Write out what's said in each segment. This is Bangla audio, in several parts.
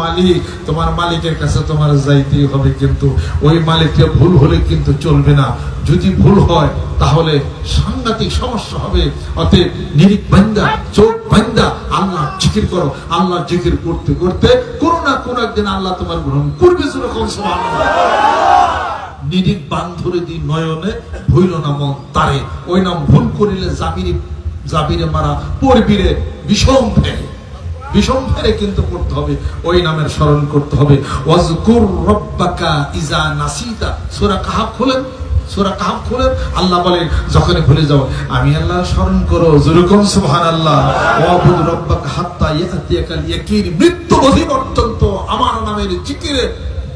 মালিক, তোমার মালিকের কাছে তোমার যাইতেই হবে, কিন্তু ওই মালিককে ভুল হলে কিন্তু চলবে না। যদি ভুল হয় তাহলে সাংঘাতিক সমস্যা হবে। অতএব নিরিখ বান্দা, চোখ বান্দা, আল্লাহ জিকির করো। আল্লাহ জিকির করতে করতে কোনো না কোনো একদিন আল্লাহ তোমার গ্রহণ করবে। সুবহানাল্লাহ। নিরিখ বান্ধরে দি নয়নে ভুইল না মন তারে, ওই নাম ভুল করিলে জাবিরে মারা পড়বিরে বিষম ফেরে। বিষম ফেরে কিন্তু করতে হবে, ওই নামের স্মরণ করতে হবে। ওয়াজকুর রব্বাকা ইজা নাসিতা। সূরা কাহফ খুলেন, সূরা কাহফ খুলেন। আল্লাহ বলেন যখন ভুলে যাও আমি আল্লাহ স্মরণ করো। যেরকম সুবহানাল্লাহ। ওয়াবুদ রব্বাকা হাত্তা ইয়াতিয়াকাল ইয়াকিন। মৃত্যু অধি পর্যন্ত আমার নামের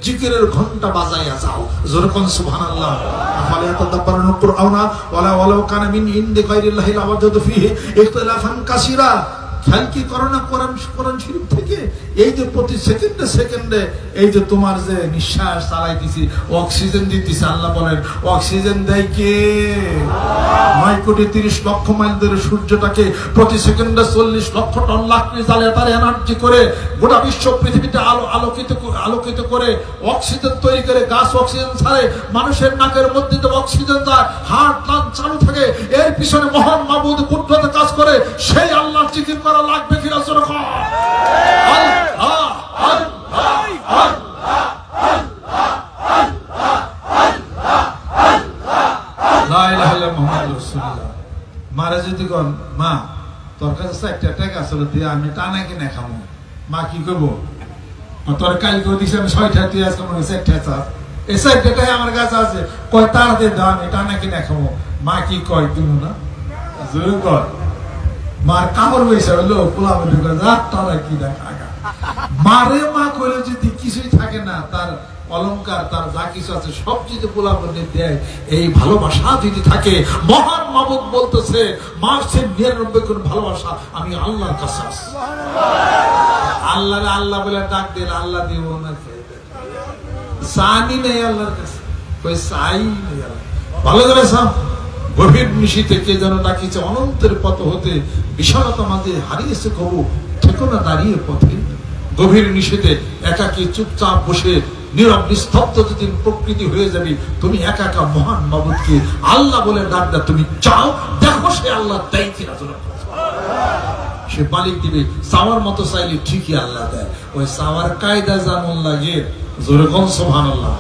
জিকিরের ঘন্টা বাজাইয়া যাও। যেরকম সুবহানাল্লাহ। আফালা তাদাব্বারুল কুরআনা ওয়ালাউ কানা মিন ইনদি গায়রিল্লাহি লাওয়াজাদু ফীহি ইখতিলাফান কাসীরা। খেয়াল কি করো না কোরআন শরীফ থেকে? এই যে প্রতি সেকেন্ডে এই যে তোমার যে নিঃশ্বাস চালাইতেছি, অক্সিজেন দিতেছি, আল্লাহ বলেন অক্সিজেন দেয় কে? 9 কোটি 30 লক্ষ মাইল ধরে সূর্যটাকে প্রতি সেকেন্ডে 40 লক্ষ টন লাকড়ি জ্বালিয়ে তার এনার্জি করে গোটা বিশ্ব পৃথিবীতে আলোকিত করে অক্সিজেন তৈরি করে। গাছ অক্সিজেন ছাড়ে, মানুষের নাকের মধ্যে তো অক্সিজেন যায়, হার্ট লাং চালু থাকে। এর পিছনে মহান মাবুদ কুদরতে কাজ করে। সেই আল্লাহ জিকির করা লাগবে কিনা? জোরে কর আল্লাহ আল্লাহ আল্লাহ লা ইলাহা ইল্লাল্লাহ মুহাম্মাদুর রাসূলুল্লাহ। মারা যদি কোন মা তোর কাছে একটা টাকা আছে দিয়ে আমি টানা কিনে খামো, মা কি করবো? তোর কালকে দিছে আমি 6টা তুই আজকে আমার কাছে একটা আছে, এই 6টা টাকা আমার কাছে আছে, কয় তাড়াতাড়ি দাও আমি টানা কিনে খামো। মা কি কয়? তুমি না জোরে কর। মার কাপড় বইসা হলো পোলা বলি তারা কি দেখা মারে মা কইলে যদি কিছুই থাকে না, তার অলংকার তার যা কিছু আছে সব যদি পোলা বলে দেয়, এই ভালোবাসা যদি থাকে, মহান মাবুদ বলতেছে মার সে 99 গুণ ভালোবাসা আমি আল্লাহর কাছে আছে। আল্লাহরে আল্লাহ বলে ডাক দিলে আল্লাহ দিব না, সানি নেই আল্লাহর কাছে, কই সাই নেই। ভালো করে সাম গভীর নিশীতে কে যেন ডাকিছে অনন্তের পথ হতে, বিশালতা মাঝে হারিয়েছে কবু ঠিকানা দাঁড়িয়ে পথে। গভীর নিশীতে একাকী চুপচাপ বসে নীরব নিস্তব্ধ যেদিন প্রকৃতি হয়ে যাবে, তুমি একা একা মহান মাবুদকে আল্লাহ বলে ডাক দাও। তুমি চাও দেখো সে আল্লাহ দেয় কিনা। সে মালিক দিবে। চাওয়ার মতো চাইলে ঠিকই আল্লাহ দেয়। ওই চাওয়ার কায়দা যেমন লাগে, যেরকম সুবহানাল্লাহ।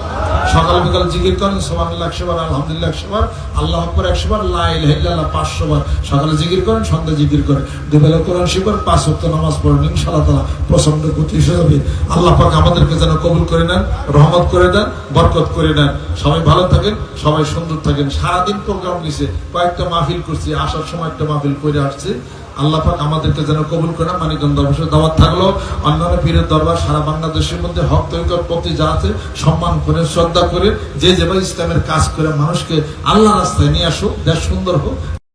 সকাল বিকাল জিকির করেন সুবহানাল্লাহ 100 বার, আলহামদুলিল্লাহ 100 বার, আল্লাহু আকবার 100 বার, লা ইলাহা ইল্লাল্লাহ 500 বার। সকালে জিকির করেন, সন্ধ্যা জিকির করেন, দুবেলা কোরআন শিখবেন, 5 ওয়াক্ত নামাজ পড়েন, ইনশাআল্লাহ তাআলা প্রচন্ড গতি হবে। আল্লাহ পাক আমাদেরকে যেন কবুল করে নেন, রহমত করে দেন, বরকত করে দেন। সবাই ভালো থাকেন, সবাই সুন্দর থাকেন। সারাদিন প্রোগ্রাম নিছে, কয়েকটা মাহফিল করছি, আসার সময় একটা মাহফিল করে আসছে। আল্লাহ পাক আমাদেরকে যেন কবুল করে। মানিকগঞ্জ দরবারের দাওয়াত থাকলো, অন্যান্য পীরের দরবার সারা বাংলাদেশের মধ্যে হক তরিকত প্রতি যা আছে সম্মান করে, শ্রদ্ধা করে, যে যেভাবে ইসলামের কাজ করে মানুষকে আল্লাহ রাস্তায় নিয়ে আসুক। দেশ সুন্দর হোক,